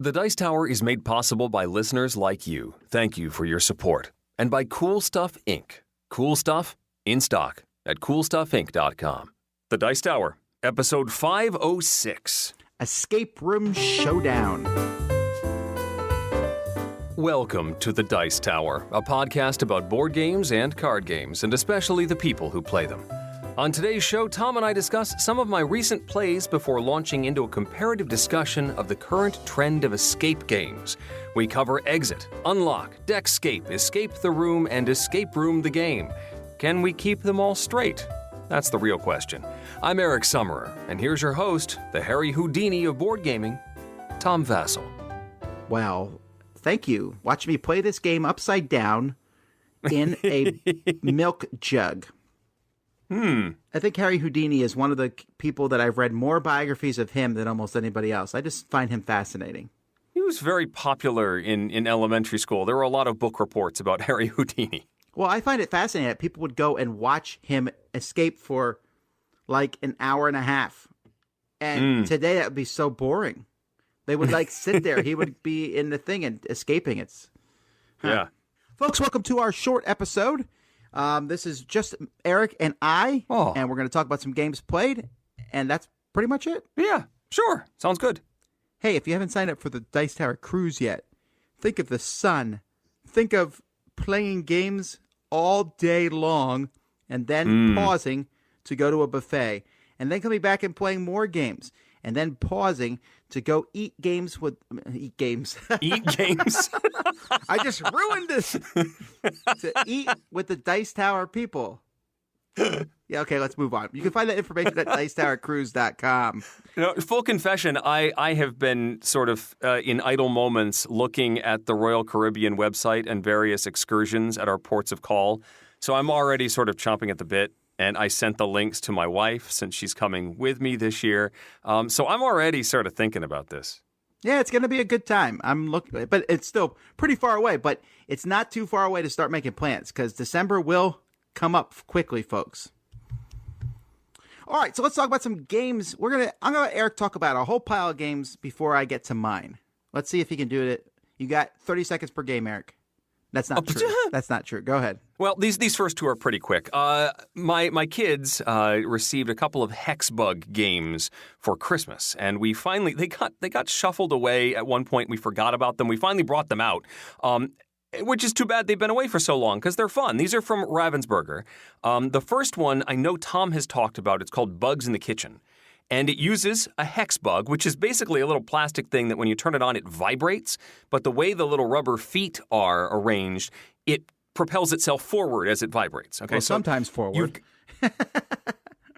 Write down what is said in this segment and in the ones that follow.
The Dice Tower is made possible by listeners like you. Thank you for your support. And by Cool Stuff Inc. Cool Stuff, in stock at CoolStuffInc.com. The Dice Tower, episode 506. Escape Room Showdown. Welcome to The Dice Tower, a podcast about board games and card games, and especially the people who play them. On today's show, Tom and I discuss some of my recent plays before launching into a comparative discussion of the current trend of escape games. We cover Exit, Unlock, Deckscape, Escape the Room, and Escape Room the Game. Can we keep them all straight? That's the real question. I'm Eric Summerer, and here's your host, the Harry Houdini of board gaming, Tom Vassell. Well, thank you. Watch me play this game upside down in a milk jug. I think Harry Houdini is one of the people that I've read more biographies of him than almost anybody else. I just find him fascinating. He was very popular in elementary school. There were a lot of book reports about Harry Houdini. Well, I find it fascinating that people would go and watch him escape for like an hour and a half. And today that would be so boring. They would like sit there. He would be in the thing and escaping. Yeah. Folks, welcome to our short episode. This is just Eric and I, and we're going to talk about some games played, and that's pretty much it. Yeah, sure. Sounds good. Hey, if you haven't signed up for the Dice Tower Cruise yet, think of the sun. Think of playing games all day long, and then pausing to go to a buffet, and then coming back and playing more games, and then pausing to go eat games. Eat games. I just ruined this. To eat with the Dice Tower people. Yeah, okay, let's move on. You can find that information at dicetowercruise.com. Full confession, I have been sort of in idle moments looking at the Royal Caribbean website and various excursions at our ports of call. So I'm already sort of chomping at the bit. And I sent the links to my wife since she's coming with me this year. So I'm already sort of thinking about this. Yeah, it's going to be a good time. I'm looking, but it's still pretty far away. But it's not too far away to start making plans because December will come up quickly, folks. All right, so let's talk about some games. I'm gonna let Eric talk about a whole pile of games before I get to mine. Let's see if he can do it. You got 30 seconds per game, Eric. That's not true. That's not true. Go ahead. Well, these first two are pretty quick. My kids received a couple of Hexbug games for Christmas, and we finally they got shuffled away at one point. We forgot about them. We finally brought them out, which is too bad they've been away for so long because they're fun. These are from Ravensburger. The first one I know Tom has talked about. It's called Bugs in the Kitchen. And it uses a Hexbug, which is basically a little plastic thing that when you turn it on, it vibrates. But the way the little rubber feet are arranged, it propels itself forward as it vibrates. Okay, well, so sometimes forward.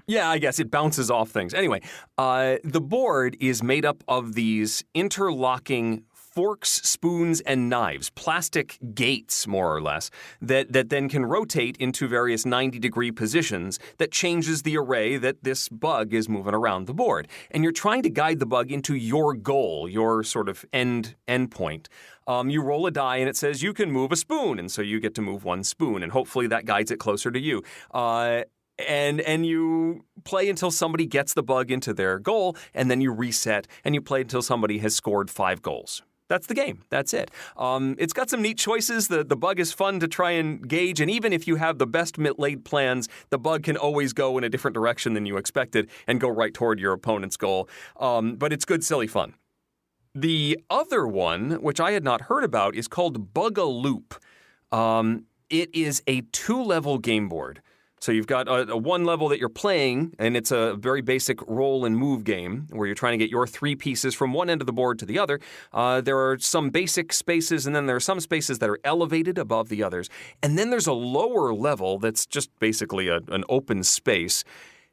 Yeah, I guess it bounces off things. Anyway, the board is made up of these interlocking forks, spoons, and knives, plastic gates, more or less, that then can rotate into various 90-degree positions that changes the array that this bug is moving around the board. And you're trying to guide the bug into your goal, your sort of end point. You roll a die and it says you can move a spoon, and so you get to move one spoon, and hopefully that guides it closer to you. And you play until somebody gets the bug into their goal, and then you reset, and you play until somebody has scored 5 goals. That's the game. That's it. It's got some neat choices. The bug is fun to try and gauge, and even if you have the best laid plans, the bug can always go in a different direction than you expected and go right toward your opponent's goal. But it's good, silly fun. The other one, which I had not heard about, is called BuggaLoop. It is a 2-level game board. So you've got a one level that you're playing, and it's a very basic roll and move game where you're trying to get your 3 pieces from one end of the board to the other. There are some basic spaces, and then there are some spaces that are elevated above the others. And then there's a lower level that's just basically an open space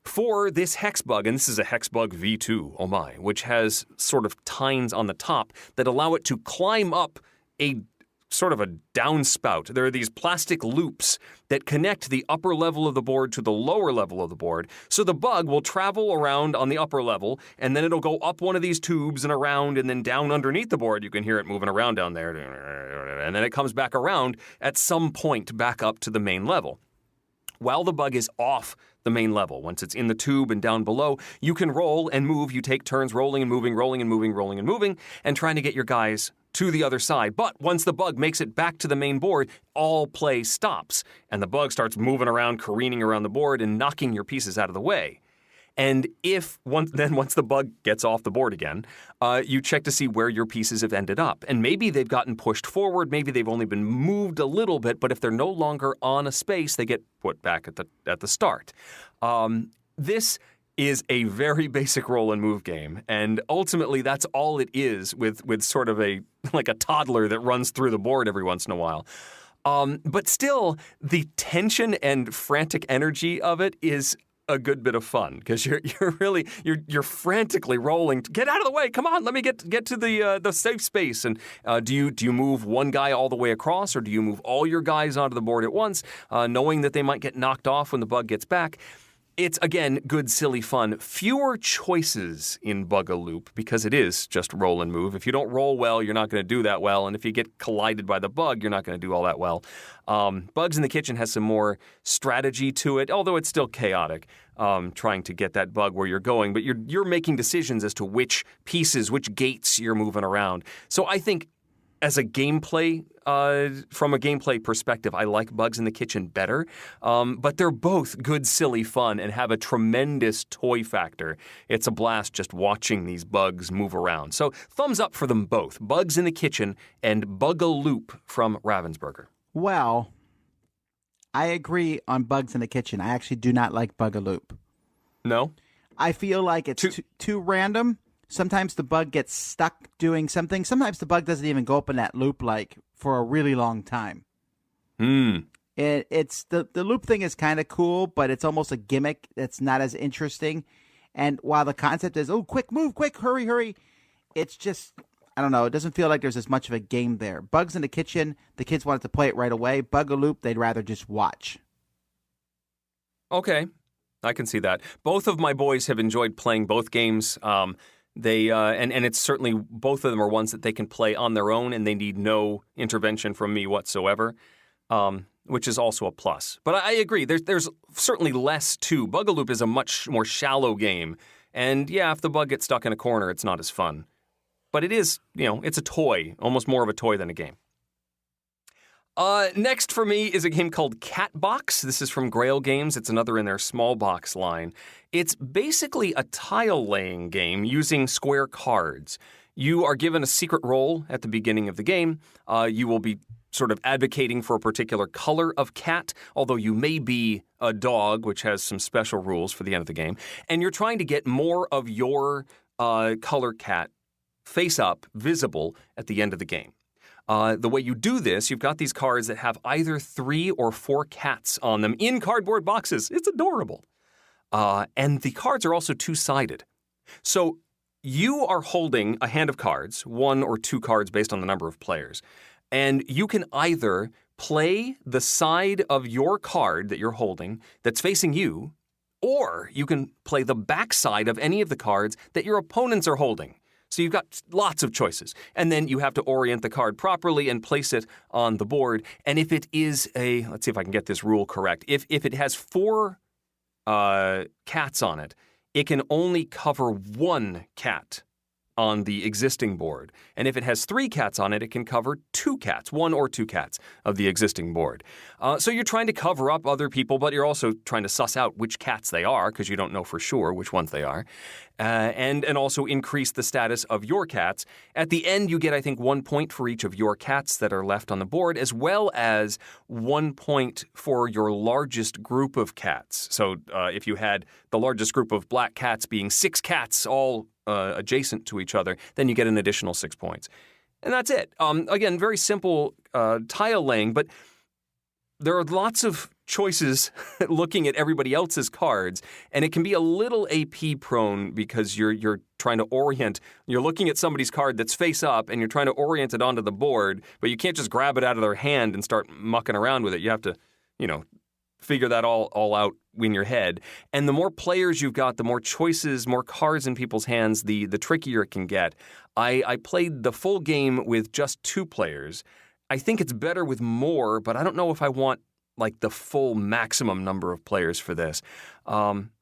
for this Hexbug, and this is a Hexbug V2, oh my, which has sort of tines on the top that allow it to climb up a sort of a downspout. There are these plastic loops that connect the upper level of the board to the lower level of the board. So the bug will travel around on the upper level, and then it'll go up one of these tubes and around, and then down underneath the board. You can hear it moving around down there. And then it comes back around at some point back up to the main level. While the bug is off the main level, once it's in the tube and down below, you can roll and move. You take turns rolling and moving, rolling and moving, rolling and moving, and trying to get your guys to the other side. But once the bug makes it back to the main board, all play stops, and the bug starts moving around, careening around the board, and knocking your pieces out of the way. And once the bug gets off the board again, you check to see where your pieces have ended up. And maybe they've gotten pushed forward, maybe they've only been moved a little bit, but if they're no longer on a space, they get put back at the start. This is a very basic roll and move game, and ultimately that's all it is, with sort of like a toddler that runs through the board every once in a while. But still, the tension and frantic energy of it is a good bit of fun, because you're frantically rolling. Get out of the way! Come on, let me get to the safe space. And do you move one guy all the way across, or do you move all your guys onto the board at once, knowing that they might get knocked off when the bug gets back? It's, again, good, silly fun. Fewer choices in BuggaLoop, because it is just roll and move. If you don't roll well, you're not going to do that well. And if you get collided by the bug, you're not going to do all that well. Bugs in the Kitchen has some more strategy to it, although it's still chaotic, trying to get that bug where you're going. But you're making decisions as to which pieces, which gates you're moving around. So I think as a gameplay, from a gameplay perspective, I like Bugs in the Kitchen better, but they're both good, silly fun and have a tremendous toy factor. It's a blast just watching these bugs move around. So thumbs up for them both, Bugs in the Kitchen and BugaLoop from Ravensburger. Well, I agree on Bugs in the Kitchen. I actually do not like BuggaLoop. No? I feel like it's too random. Sometimes the bug gets stuck doing something. Sometimes the bug doesn't even go up in that loop for a really long time. It's the loop thing is kind of cool, but it's almost a gimmick that's not as interesting. And while the concept is, oh, quick, move, quick, hurry, it's just, I don't know, it doesn't feel like there's as much of a game there. Bugs in the Kitchen, the kids wanted to play it right away. BuggaLoop, they'd rather just watch. Okay, I can see that. Both of my boys have enjoyed playing both games. They and it's certainly, both of them are ones that they can play on their own, and they need no intervention from me whatsoever, which is also a plus. But I agree, there's certainly less to. BuggaLoop is a much more shallow game, and yeah, if the bug gets stuck in a corner, it's not as fun. But it is, it's a toy, almost more of a toy than a game. Next for me is a game called Catbox. This is from Grail Games. It's another in their small box line. It's basically a tile-laying game using square cards. You are given a secret role at the beginning of the game. You will be sort of advocating for a particular color of cat, although you may be a dog, which has some special rules for the end of the game. And you're trying to get more of your color cat face up, visible at the end of the game. The way you do this, you've got these cards that have either 3 or 4 cats on them in cardboard boxes. It's adorable. And the cards are also two-sided. So you are holding a hand of cards, 1 or 2 cards based on the number of players. And you can either play the side of your card that you're holding that's facing you, or you can play the back side of any of the cards that your opponents are holding. So you've got lots of choices. And then you have to orient the card properly and place it on the board. And if it is let's see if I can get this rule correct. If it has 4 cats on it, it can only cover 1 cat on the existing board. And if it has 3 cats on it, it can cover 2 cats, 1 or 2 cats of the existing board. So you're trying to cover up other people, but you're also trying to suss out which cats they are, because you don't know for sure which ones they are. And also increase the status of your cats. At the end, you get, I think, 1 point for each of your cats that are left on the board, as well as 1 point for your largest group of cats. So if you had the largest group of black cats being 6 cats all adjacent to each other, then you get an additional 6 points. And that's it. Again, very simple tile laying, but there are lots of choices looking at everybody else's cards, and it can be a little AP prone because you're trying to orient. You're looking at somebody's card that's face up, and you're trying to orient it onto the board, but you can't just grab it out of their hand and start mucking around with it. You have to, figure that all out in your head. And the more players you've got, the more choices, more cards in people's hands, the trickier it can get. I played the full game with just 2 players. I think it's better with more, but I don't know if I want like the full maximum number of players for this.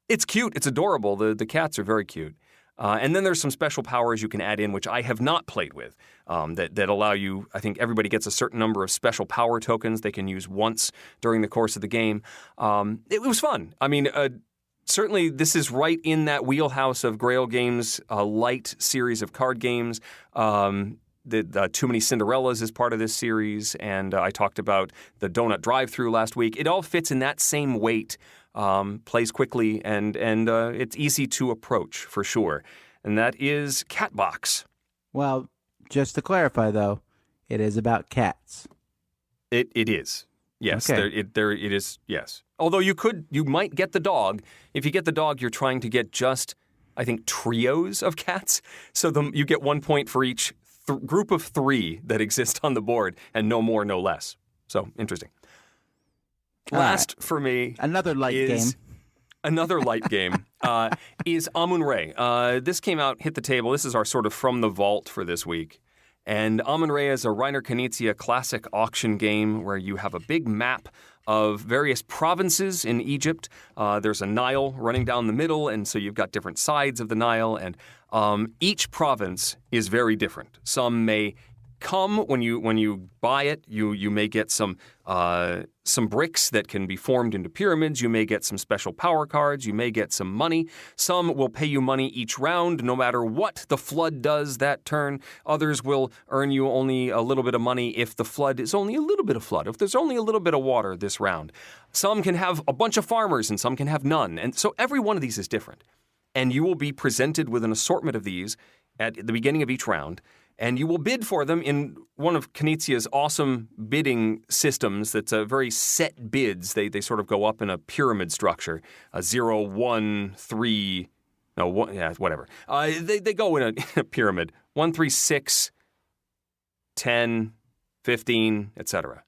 It's cute. It's adorable. The cats are very cute. And then there's some special powers you can add in, which I have not played with, that allow you, I think everybody gets a certain number of special power tokens they can use once during the course of the game. It was fun. I mean, certainly this is right in that wheelhouse of Grail Games' light series of card games. The Too Many Cinderellas is part of this series, and I talked about the Donut Drive-Thru last week. It all fits in that same weight, plays quickly, and it's easy to approach for sure. And that is Catbox. Well, just to clarify, though, it is about cats. It is. Yes, okay. it is. Yes. Although you might get the dog. If you get the dog, you're trying to get just, I think, trios of cats. So you get 1 point for each group of 3 that exist on the board, and no more, no less. So, interesting. Last for me, another light game. Another light game is Amun Re. This came out, hit the table. This is our sort of from the vault for this week. And Amun Re is a Reiner Knizia classic auction game where you have a big map of various provinces in Egypt. There's a Nile running down the middle, and so you've got different sides of the Nile, and each province is very different. Some may come when you buy it. You may get some bricks that can be formed into pyramids. You may get some special power cards. You may get some money. Some will pay you money each round, no matter what the flood does that turn. Others will earn you only a little bit of money if the flood is only a little bit of flood, if there's only a little bit of water this round. Some can have a bunch of farmers and some can have none. And so every one of these is different. And you will be presented with an assortment of these at the beginning of each round. And you will bid for them in one of Knizia's awesome bidding systems that's a very set bids. They sort of go up in a pyramid structure, 0, 1, 3, no, 1, yeah, whatever. They go in a pyramid, 1, 3, 6, 10, 15, etc.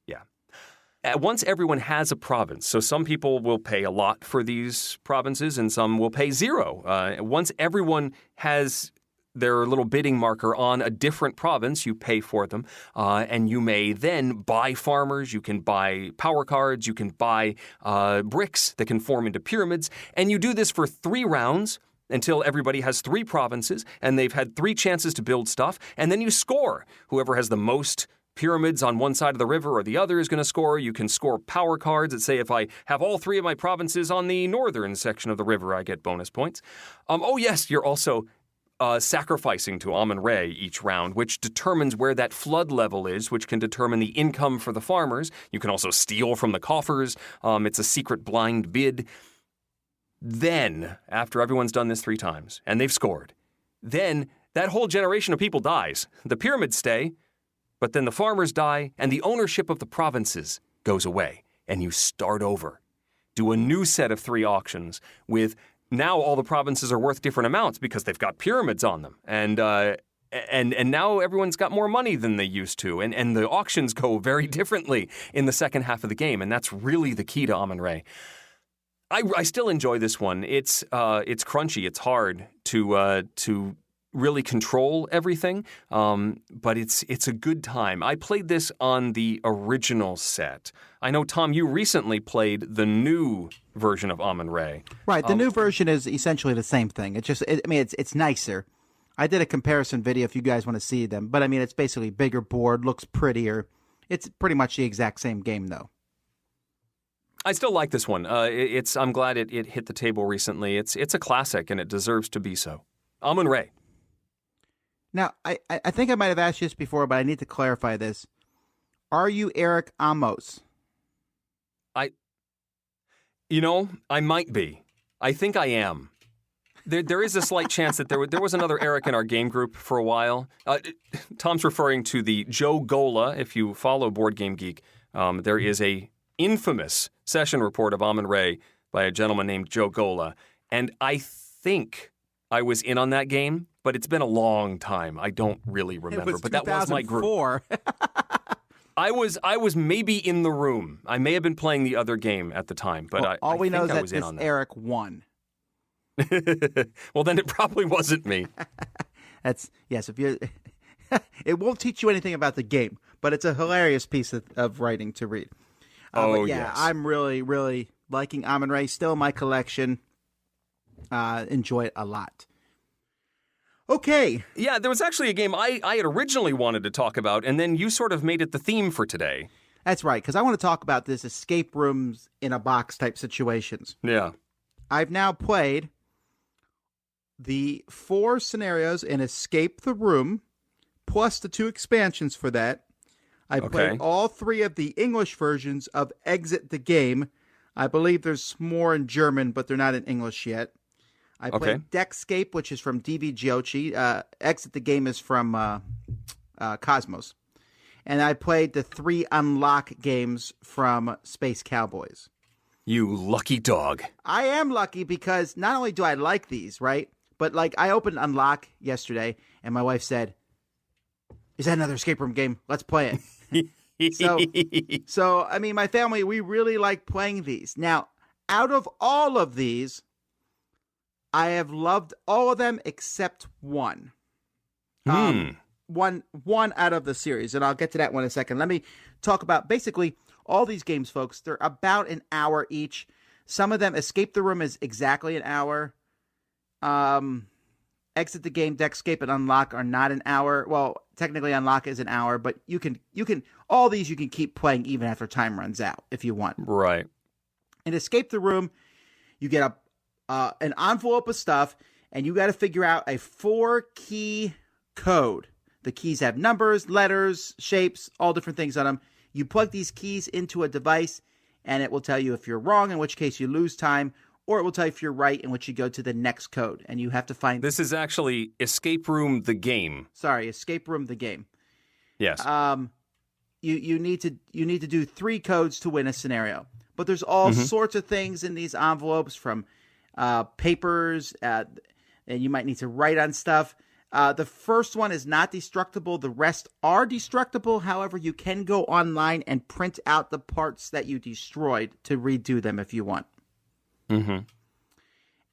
Yeah. Once everyone has a province, so some people will pay a lot for these provinces and some will pay 0. Once everyone has their little bidding marker on a different province, you pay for them, and you may then buy farmers, you can buy power cards, you can buy bricks that can form into pyramids, and you do this for 3 rounds until everybody has 3 provinces, and they've had 3 chances to build stuff, and then you score. Whoever has the most pyramids on one side of the river or the other is going to score. You can score power cards that say if I have all 3 of my provinces on the northern section of the river, I get bonus points. Oh yes, you're also sacrificing to Amun Re each round, which determines where that flood level is, which can determine the income for the farmers. You can also steal from the coffers. It's a secret blind bid. Then, after everyone's done this 3 times, and they've scored, then that whole generation of people dies. The pyramids stay, but then the farmers die, and the ownership of the provinces goes away, and you start over. Do a new set of 3 auctions with now all the provinces are worth different amounts because they've got pyramids on them. And now everyone's got more money than they used to. And the auctions go very differently in the second half of the game. And that's really the key to Amun Re. I still enjoy this one. It's crunchy. It's hard to really control everything. But it's a good time. I played this on the original set. I know, Tom, you recently played the new version of Amun Re. Right, the new version is essentially the same thing. It's nicer. I did a comparison video if you guys want to see them, but I mean, it's basically bigger board, looks prettier. It's pretty much the exact same game, though. I still like this one. I'm glad it hit the table recently. It's a classic, and it deserves to be so. Amun Re. Now, I think I might have asked you this before, but I need to clarify this. Are you Eric Amos? I might be. I think I am. There is a slight chance that there was another Eric in our game group for a while. Tom's referring to the Joe Gola. If you follow Board Game Geek, there is a infamous session report of Amun Re by a gentleman named Joe Gola. And I think I was in on that game, but it's been a long time. I don't really remember. But that was my group. I was maybe in the room. I may have been playing the other game at the time, but all we know is that this Eric won. Well, then it probably wasn't me. Yes. If you, it won't teach you anything about the game, but it's a hilarious piece of writing to read. Oh, but yeah, yes. I'm really, really liking Amun Re. Still in my collection. Enjoy it a lot. Okay. Yeah, there was actually a game I had originally wanted to talk about, and then you sort of made it the theme for today. That's right, because I want to talk about this escape rooms in a box type situations. Yeah. I've now played the 4 scenarios in Escape the Room, plus the 2 expansions for that. I played all 3 of the English versions of Exit the Game. I believe there's more in German, but they're not in English yet. I played Deckscape, which is from DV Giochi. Exit the Game is from Cosmos. And I played the 3 Unlock games from Space Cowboys. You lucky dog. I am lucky because not only do I like these, right? But like I opened Unlock yesterday and my wife said, "Is that another escape room game? Let's play it." So I mean, my family, we really like playing these. Now, out of all of these, I have loved all of them except one. One out of the series, and I'll get to that one in a second. Let me talk about basically all these games, folks. They're about an hour each. Some of them, Escape the Room is exactly an hour. Exit the Game, Deckscape, and Unlock are not an hour. Well, technically Unlock is an hour, but you can all these you can keep playing even after time runs out if you want. Right. In Escape the Room, you get an envelope of stuff, and you got to figure out a 4-key code. The keys have numbers, letters, shapes, all different things on them. You plug these keys into a device, and it will tell you if you're wrong, in which case you lose time, or it will tell you if you're right, in which you go to the next code, and you have to find... This is actually Escape Room the game. Sorry, Escape Room the game. Yes. You need to do 3 codes to win a scenario. But there's all sorts of things in these envelopes, from papers, and you might need to write on stuff. The first one is not destructible. The rest are destructible. However, you can go online and print out the parts that you destroyed to redo them if you want.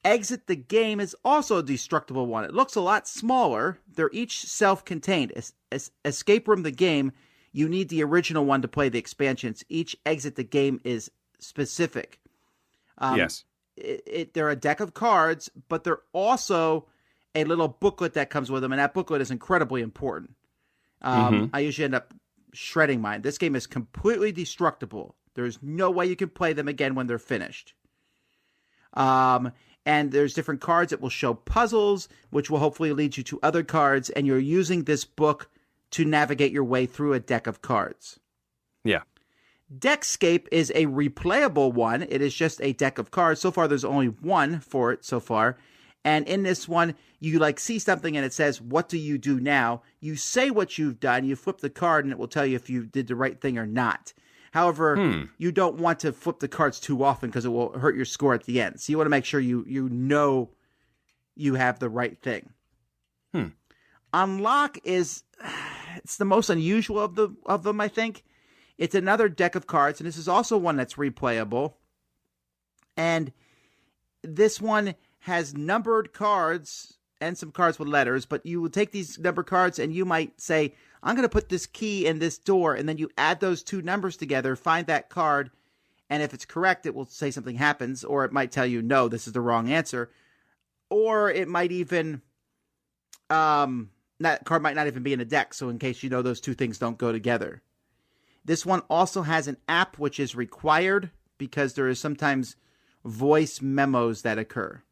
Exit the Game is also a destructible one. It looks a lot smaller. They're each self-contained. Escape Room the game, you need the original one to play the expansions. Each Exit the Game is specific. Yes. They're a deck of cards, but they're also a little booklet that comes with them, and that booklet is incredibly important. I usually end up shredding mine. This game is completely destructible. There's no way you can play them again when they're finished. And there's different cards that will show puzzles, which will hopefully lead you to other cards, and you're using this book to navigate your way through a deck of cards. Yeah. Deckscape is a replayable one. It is just a deck of cards. So far, there's only one for it so far. And in this one, you see something and it says, "What do you do now?" You say what you've done. You flip the card and it will tell you if you did the right thing or not. However, you don't want to flip the cards too often because it will hurt your score at the end. So you want to make sure you know you have the right thing. Unlock it's the most unusual of them, I think. It's another deck of cards, and this is also one that's replayable. And this one has numbered cards and some cards with letters, but you will take these numbered cards and you might say, "I'm going to put this key in this door," and then you add those 2 numbers together, find that card, and if it's correct, it will say something happens, or it might tell you, "No, this is the wrong answer." Or it might even, that card might not even be in a deck, so in case you know those 2 things don't go together. This one also has an app which is required because there is sometimes voice memos that occur.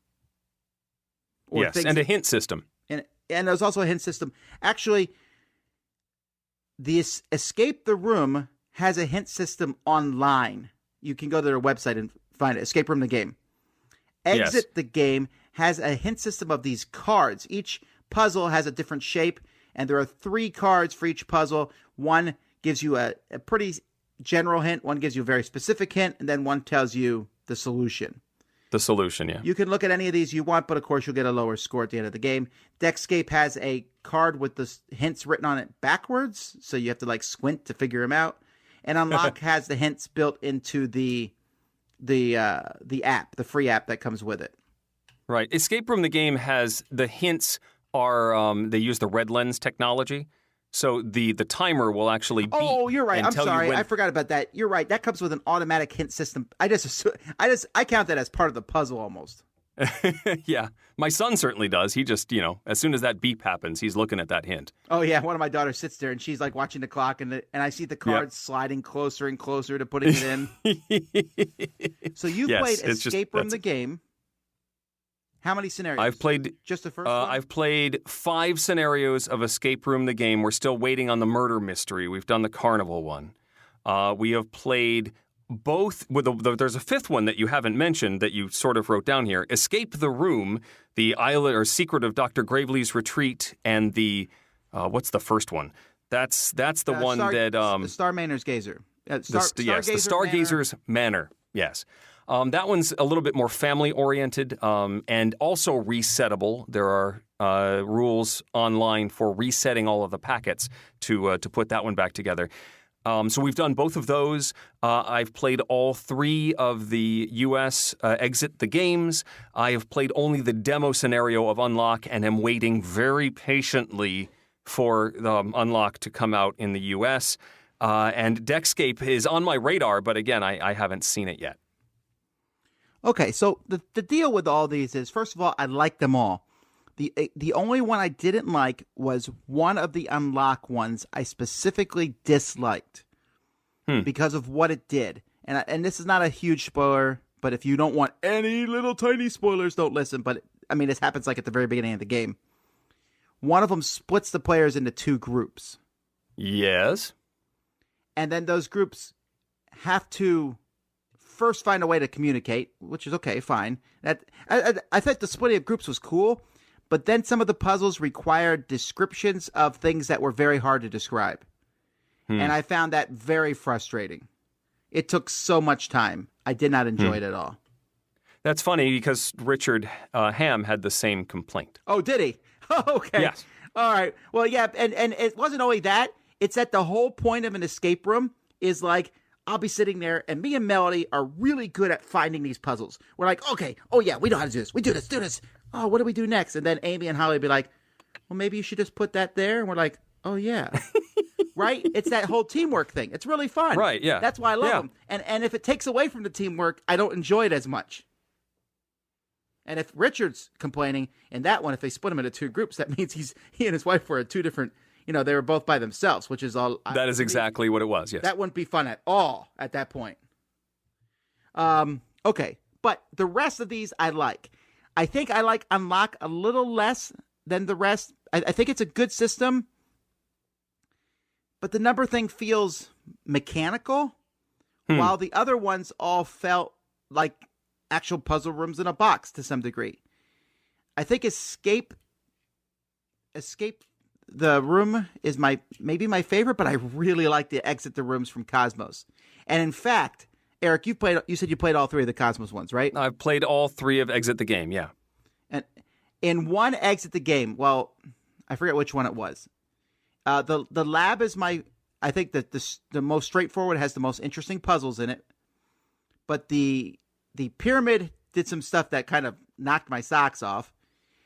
Yes, and a hint system. And there's also a hint system. Actually, this Escape the Room has a hint system online. You can go to their website and find it. Escape Room the game. Exit the Game has a hint system of these cards. Each puzzle has a different shape, and there are 3 cards for each puzzle. One gives you a pretty general hint, one gives you a very specific hint, and then one tells you the solution. The solution, yeah. You can look at any of these you want, but of course you'll get a lower score at the end of the game. Deckscape has a card with the hints written on it backwards, so you have to squint to figure them out. And Unlock has the hints built into the app, the free app that comes with it. Right. Escape Room the game has the hints are they use the red lens technology. So the timer will actually beep. Oh, you're right. And I'm tell sorry. You when... I forgot about that. You're right. That comes with an automatic hint system. I count that as part of the puzzle almost. Yeah. My son certainly does. He just, as soon as that beep happens, he's looking at that hint. Oh, yeah. One of my daughters sits there, and she's like watching the clock, and I see the cards sliding closer and closer to putting it in. So you played Escape Room the game. How many scenarios? I've played just the first one? I've played 5 scenarios of Escape Room the game. We're still waiting on the murder mystery. We've done the carnival one. We have played both. There's a 5th one that you haven't mentioned that you sort of wrote down here. Escape the Room, the Island or Secret of Dr. Gravely's Retreat, and the what's the first one? That's the one that the Starmanner's Gazer. The Stargazer's Manor. Yes. That one's a little bit more family-oriented and also resettable. There are rules online for resetting all of the packets to put that one back together. So we've done both of those. I've played all 3 of the U.S. Exit the Games. I have played only the demo scenario of Unlock and am waiting very patiently for the Unlock to come out in the U.S. And Deckscape is on my radar, but again, I haven't seen it yet. Okay, so the deal with all these is, first of all, I like them all. The only one I didn't like was one of the Unlock ones I specifically disliked because of what it did. And this is not a huge spoiler, but if you don't want any little tiny spoilers, don't listen. But, this happens like at the very beginning of the game. One of them splits the players into 2 groups. Yes. And then those groups have to first find a way to communicate, which is okay, fine. I thought the splitting of groups was cool, but then some of the puzzles required descriptions of things that were very hard to describe. And I found that very frustrating. It took so much time. I did not enjoy it at all. That's funny because Richard Ham had the same complaint. Oh, did he? Okay. Yes. All right. Well, yeah, and it wasn't only that. It's that the whole point of an escape room is like, I'll be sitting there, and me and Melody are really good at finding these puzzles. We're like, okay, oh yeah, we know how to do this. We do this. Oh, what do we do next? And then Amy and Holly would be like, well, maybe you should just put that there. And we're like, oh yeah. Right? It's that whole teamwork thing. It's really fun. Right, yeah. That's why I love them. And if it takes away from the teamwork, I don't enjoy it as much. And if Richard's complaining in that one, if they split him into 2 groups, that means he and his wife were at 2 different, they were both by themselves, which is all. That is exactly what it was, yes. That wouldn't be fun at all at that point. Okay, but the rest of these I like. I think I like Unlock a little less than the rest. I think it's a good system, but the number thing feels mechanical, while the other ones all felt like actual puzzle rooms in a box to some degree. I think Escape the Room is maybe my favorite, but I really like to Exit the Rooms from Cosmos. And in fact, Eric, you said you played all 3 of the Cosmos ones, right? I've played all 3 of Exit the Game, yeah. And in one Exit the Game, well, I forget which one it was. The lab is I think that the most straightforward, has the most interesting puzzles in it. But the pyramid did some stuff that kind of knocked my socks off.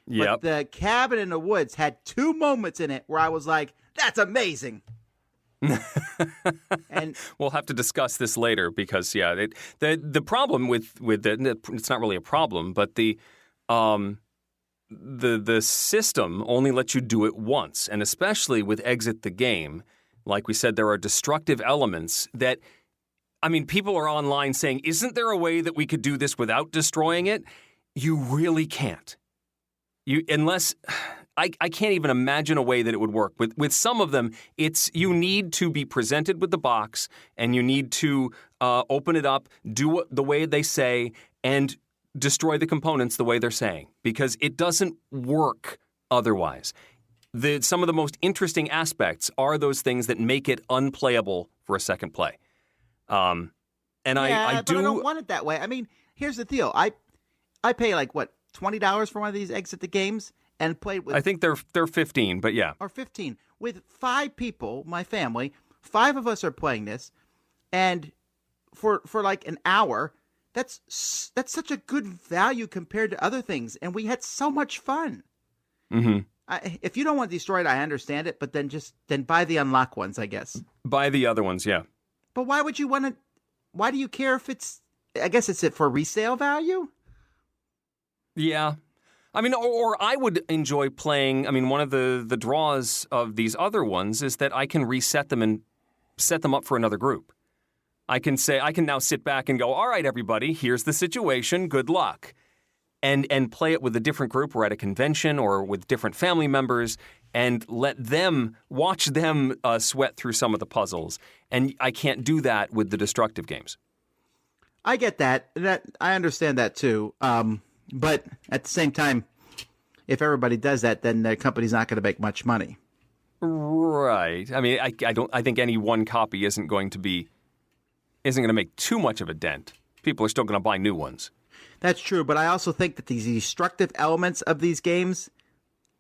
Yep. But the cabin in the woods had 2 moments in it where I was like, that's amazing. And we'll have to discuss this later because, the problem with it's not really a problem, but the system only lets you do it once. And especially with Exit the Game, like we said, there are destructive elements that, people are online saying, isn't there a way that we could do this without destroying it? You really can't. I can't even imagine a way that it would work. With some of them, you need to be presented with the box and you need to open it up, do it the way they say, and destroy the components the way they're saying, because it doesn't work otherwise. Some of the most interesting aspects are those things that make it unplayable for a second play. I don't want it that way. Here's the deal. I pay $20 for one of these Exit the Games and played with. I think they're 15, but yeah. Or 15 with 5 people, my family. 5 of us are playing this, and for like an hour, that's such a good value compared to other things, and we had so much fun. Mm-hmm. If you don't want destroyed, I understand it, but then buy the unlock ones, I guess. Buy the other ones, yeah. But why would you want to? Why do you care if it's? I guess it's for resale value. Yeah. I mean, or I would enjoy playing. I mean, one of the draws of these other ones is that I can reset them and set them up for another group. I can now sit back and go, all right, everybody, here's the situation. Good luck. And play it with a different group or at a convention or with different family members and watch them sweat through some of the puzzles. And I can't do that with the destructive games. I get that. I understand that too. But at the same time, if everybody does that, then the company's not going to make much money. Right. I mean, I think any one copy isn't going to make too much of a dent. People are still going to buy new ones. That's true, but I also think that these destructive elements of these games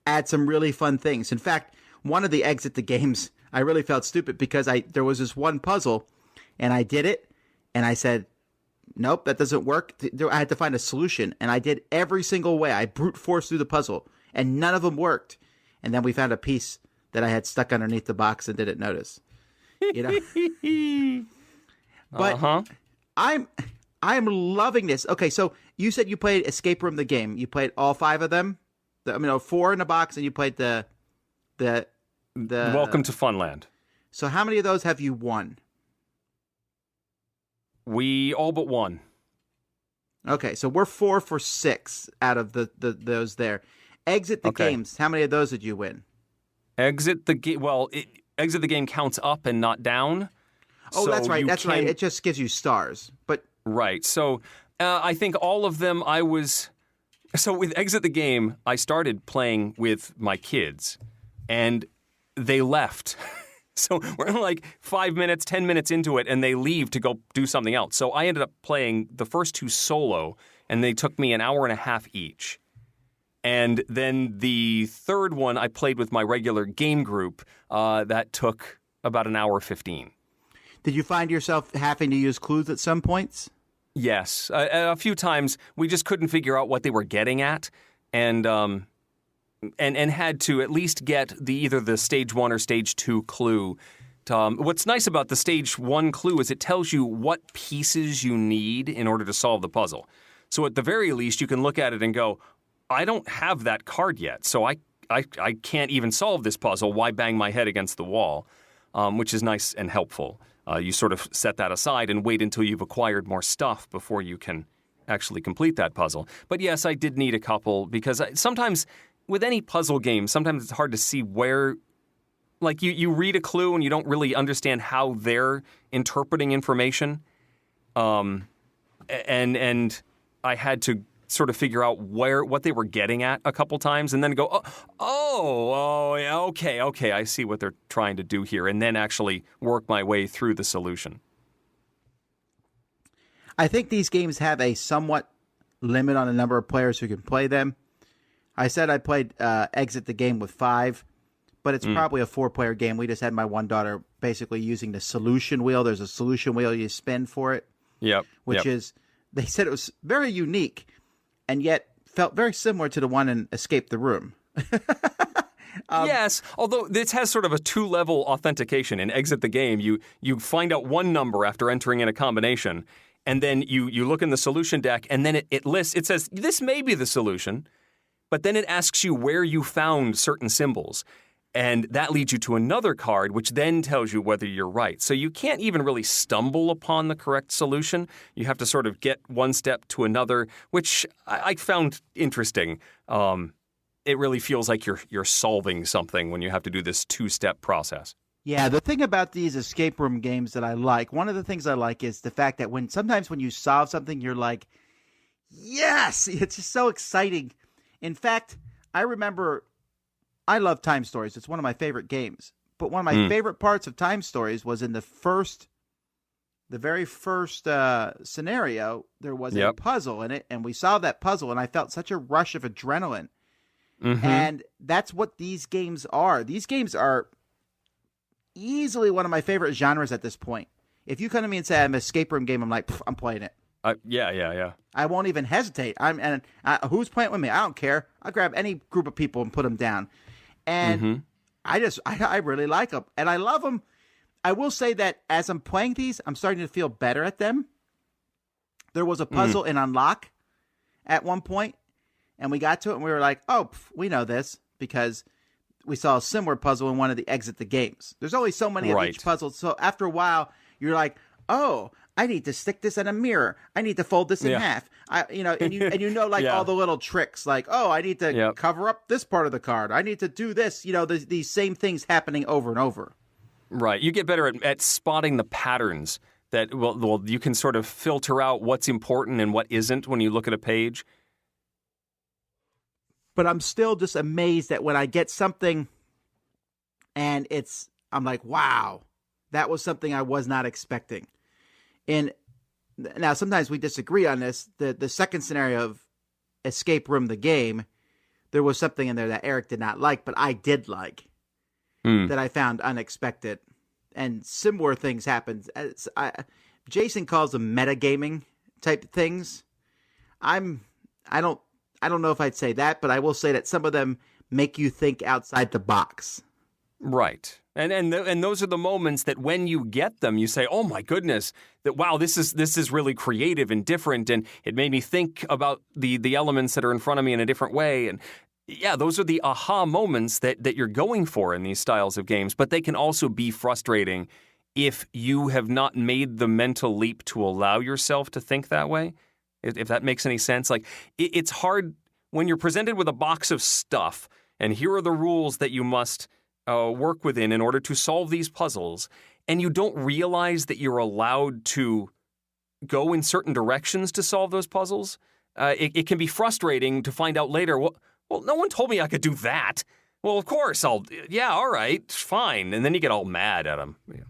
add some really fun things. In fact, one of the exit the games, I really felt stupid because there was this one puzzle, and I did it, and I said, nope, that doesn't work. I had to find a solution, and I did every single way. I brute forced through the puzzle, and none of them worked. And then we found a piece that I had stuck underneath the box and didn't notice. But I'm loving this. Okay, so you said you played Escape Room the game. You played all 5 of them. 4 in the box, and you played the Welcome to Funland. So how many of those have you won? We all but one. Okay, so we're 4 for 6 out of those there. Exit the games. How many of those did you win? Exit the game. Well, exit the game counts up and not down. Oh, so that's right. That's right. It just gives you stars, but. Right. So I think all of them So with Exit the Game, I started playing with my kids, and they left. So we're like 5 minutes, 10 minutes into it, and they leave to go do something else. So I ended up playing the first 2 solo, and they took me an hour and a half each. And then the third one I played with my regular game group. That took about an hour 15. Did you find yourself having to use clues at some points? Yes. A few times we just couldn't figure out what they were getting at, and had to at least get either the stage 1 or stage 2 clue. What's nice about the stage 1 clue is it tells you what pieces you need in order to solve the puzzle. So at the very least, you can look at it and go, I don't have that card yet, so I can't even solve this puzzle. Why bang my head against the wall? Which is nice and helpful. You sort of set that aside and wait until you've acquired more stuff before you can actually complete that puzzle. But yes, I did need a couple because sometimes with any puzzle game, sometimes it's hard to see where, like you read a clue and you don't really understand how they're interpreting information. And I had to sort of figure out what they were getting at a couple times and then go, yeah, okay, I see what they're trying to do here, and then actually work my way through the solution. I think these games have a somewhat limit on the number of players who can play them. I said I played Exit the Game with 5, but it's probably a 4-player game. We just had my one daughter basically using the solution wheel. There's a solution wheel you spin for it. Yep. Which is, they said it was very unique and yet felt very similar to the one in Escape the Room. Yes, although this has sort of a 2-level authentication. In Exit the Game, you find out one number after entering in a combination, and then you look in the solution deck, and then it lists, it says, this may be the solution, but then it asks you where you found certain symbols. And that leads you to another card, which then tells you whether you're right. So you can't even really stumble upon the correct solution. You have to sort of get one step to another, which I found interesting. It really feels like you're solving something when you have to do this 2-step process. Yeah, the thing about these escape room games that I like, one of the things I like is the fact that sometimes when you solve something, you're like, yes, it's just so exciting. In fact, I remember, I love Time Stories. It's one of my favorite games. But one of my favorite parts of Time Stories was in the very first scenario, there was a puzzle in it, and we solved that puzzle, and I felt such a rush of adrenaline. Mm-hmm. And that's what these games are. These games are easily one of my favorite genres at this point. If you come to me and say I'm an escape room game, I'm like, I'm playing it. Yeah. I won't even hesitate. Who's playing with me? I don't care. I'll grab any group of people and put them down. And I really like them, and I love them. I will say that as I'm playing these, I'm starting to feel better at them. There was a puzzle in Unlock at one point, and we got to it, and we were like, oh, we know this, because we saw a similar puzzle in one of the Exit the Games. There's only so many of each puzzle, so after a while, you're like, oh, I need to stick this in a mirror. I need to fold this in half. And you know, like all the little tricks, like, oh, I need to cover up this part of the card. I need to do this. You know, these same things happening over and over. Right. You get better at spotting the patterns that, well, you can sort of filter out what's important and what isn't when you look at a page. But I'm still just amazed that when I get something and I'm like, wow, that was something I was not expecting. And now sometimes we disagree on this. The second scenario of Escape Room, the game, there was something in there that Eric did not like, but I did like. That I found unexpected, and similar things happened. Jason calls them metagaming type things. I don't know if I'd say that, but I will say that some of them make you think outside the box. Right, and those are the moments that when you get them, you say, "Oh my goodness, that wow, this is really creative and different," and it made me think about the elements that are in front of me in a different way. And yeah, those are the aha moments that you're going for in these styles of games, but they can also be frustrating if you have not made the mental leap to allow yourself to think that way, if that makes any sense. Like, it's hard when you're presented with a box of stuff, and here are the rules that you must work within in order to solve these puzzles, and you don't realize that you're allowed to go in certain directions to solve those puzzles. It can be frustrating to find out later, well, no one told me I could do that. Well, of course, all right, fine. And then you get all mad at them. Yeah.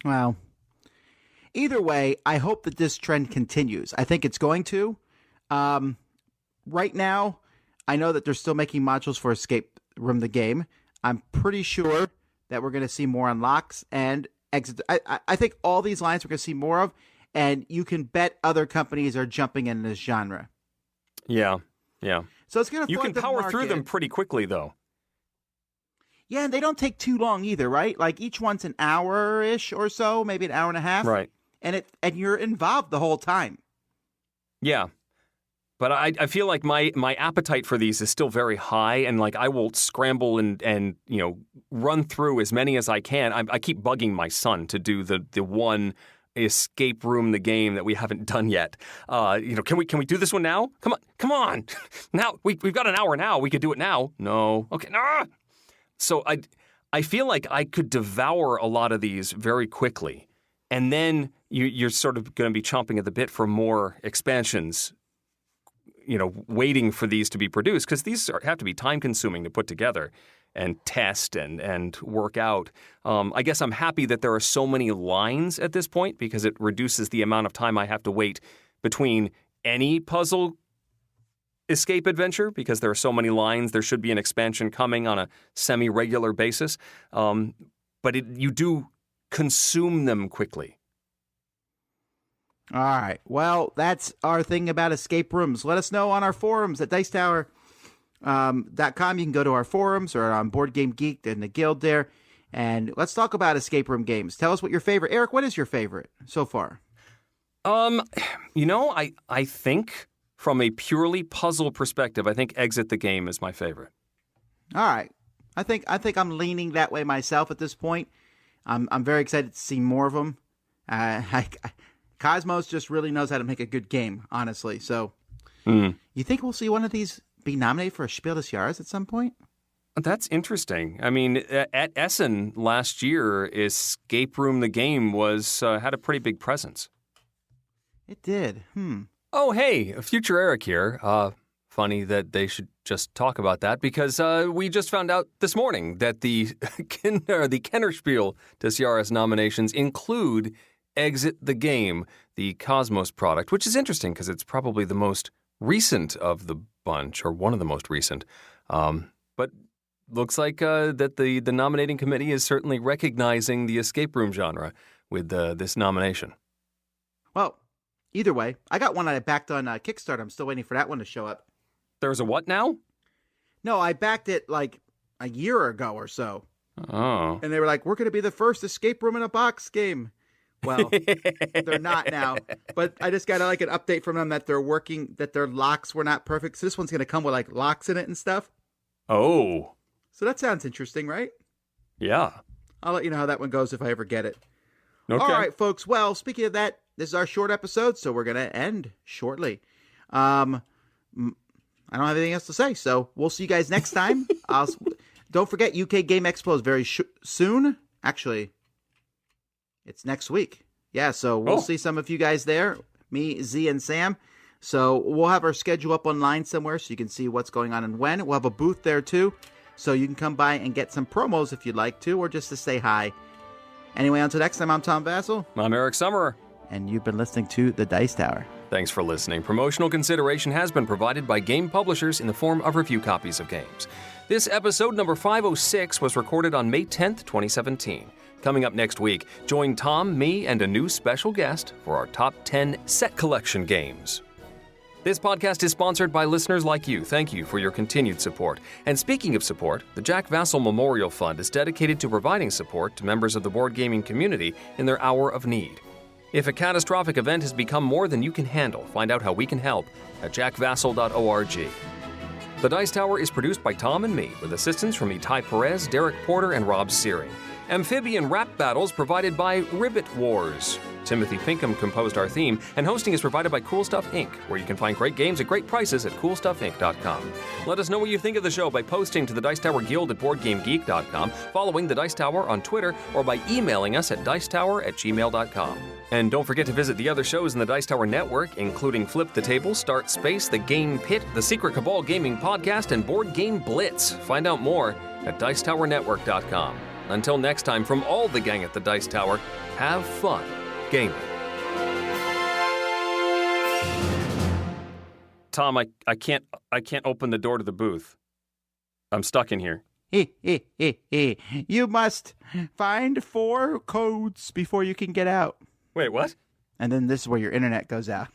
Well, either way, I hope that this trend continues. I think it's going to. Right now, I know that they're still making modules for Escape Room, the game. I'm pretty sure that we're going to see more unlocks and exit. I think all these lines we're going to see more of, and you can bet other companies are jumping in this genre. Yeah. So it's going to. You can power through them pretty quickly, though. Yeah, and they don't take too long either, right? Like each one's an hour-ish or so, maybe an hour and a half. Right. And you're involved the whole time. Yeah. But I feel like my appetite for these is still very high, and like I will scramble and run through as many as I can. I keep bugging my son to do the one Escape Room, the game that we haven't done yet. Can we do this one now? Come on. Now we've got an hour now. We could do it now. No. Okay. No. So I feel like I could devour a lot of these very quickly, and then you're sort of going to be chomping at the bit for more expansions. Waiting for these to be produced, because these have to be time consuming to put together and test and work out. I guess I'm happy that there are so many lines at this point, because it reduces the amount of time I have to wait between any puzzle escape adventure, because there are so many lines. There should be an expansion coming on a semi-regular basis. But you do consume them quickly. All right. Well, that's our thing about escape rooms. Let us know on our forums at Dicetower.com. You can go to our forums or on Board Game Geek and the Guild there. And let's talk about escape room games. Tell us what your favorite. Eric, what is your favorite so far? I think from a purely puzzle perspective, I think Exit the Game is my favorite. All right. I think I'm leaning that way myself at this point. I'm very excited to see more of them. Cosmos just really knows how to make a good game, honestly. So, You think we'll see one of these be nominated for a Spiel des Jahres at some point? That's interesting. I mean, at Essen last year, Escape Room the game had a pretty big presence. It did. Oh, hey, future Eric here. Funny that they should just talk about that, because we just found out this morning that the Kennerspiel des Jahres nominations include Exit the Game, the Cosmos product, which is interesting because it's probably the most recent of the bunch, or one of the most recent. But looks like that the nominating committee is certainly recognizing the escape room genre with this nomination. Well, either way, I got one I backed on Kickstarter. I'm still waiting for that one to show up. There's a what now? No, I backed it like a year ago or so. Oh. And they were like, we're going to be the first escape room in a box game. Well, they're not now. But I just got like an update from them that they're working, that their locks were not perfect. So this one's going to come with like locks in it and stuff. Oh. So that sounds interesting, right? Yeah. I'll let you know how that one goes if I ever get it. Okay. All right, folks. Well, speaking of that, this is our short episode, so we're going to end shortly. I don't have anything else to say, so we'll see you guys next time. Don't forget, UK Game Expo is very soon. Actually, it's next week. Yeah, so we'll see some of you guys there, me, Z, and Sam. So we'll have our schedule up online somewhere so you can see what's going on and when. We'll have a booth there, too, so you can come by and get some promos if you'd like to, or just to say hi. Anyway, until next time, I'm Tom Vassell. I'm Eric Summerer. And you've been listening to The Dice Tower. Thanks for listening. Promotional consideration has been provided by game publishers in the form of review copies of games. This episode number 506 was recorded on May 10th, 2017. Coming up next week, join Tom, me, and a new special guest for our top 10 set collection games. This podcast is sponsored by listeners like you. Thank you for your continued support. And speaking of support, the Jack Vassell Memorial Fund is dedicated to providing support to members of the board gaming community in their hour of need. If a catastrophic event has become more than you can handle, find out how we can help at jackvassell.org. The Dice Tower is produced by Tom and me, with assistance from Itai Perez, Derek Porter, and Rob Searing. Amphibian rap battles provided by Ribbit Wars. Timothy Pinkham composed our theme, and hosting is provided by Cool Stuff Inc., where you can find great games at great prices at coolstuffinc.com. Let us know what you think of the show by posting to the Dice Tower Guild at BoardGameGeek.com, following the Dice Tower on Twitter, or by emailing us at dicetower@gmail.com. And don't forget to visit the other shows in the Dice Tower Network, including Flip the Table, Start Space, The Game Pit, The Secret Cabal Gaming Podcast, and Board Game Blitz. Find out more at dicetowernetwork.com. Until next time, from all the gang at the Dice Tower, have fun gaming. Tom, I can't open the door to the booth. I'm stuck in here. You must find 4 codes before you can get out. Wait, what? And then this is where your internet goes out.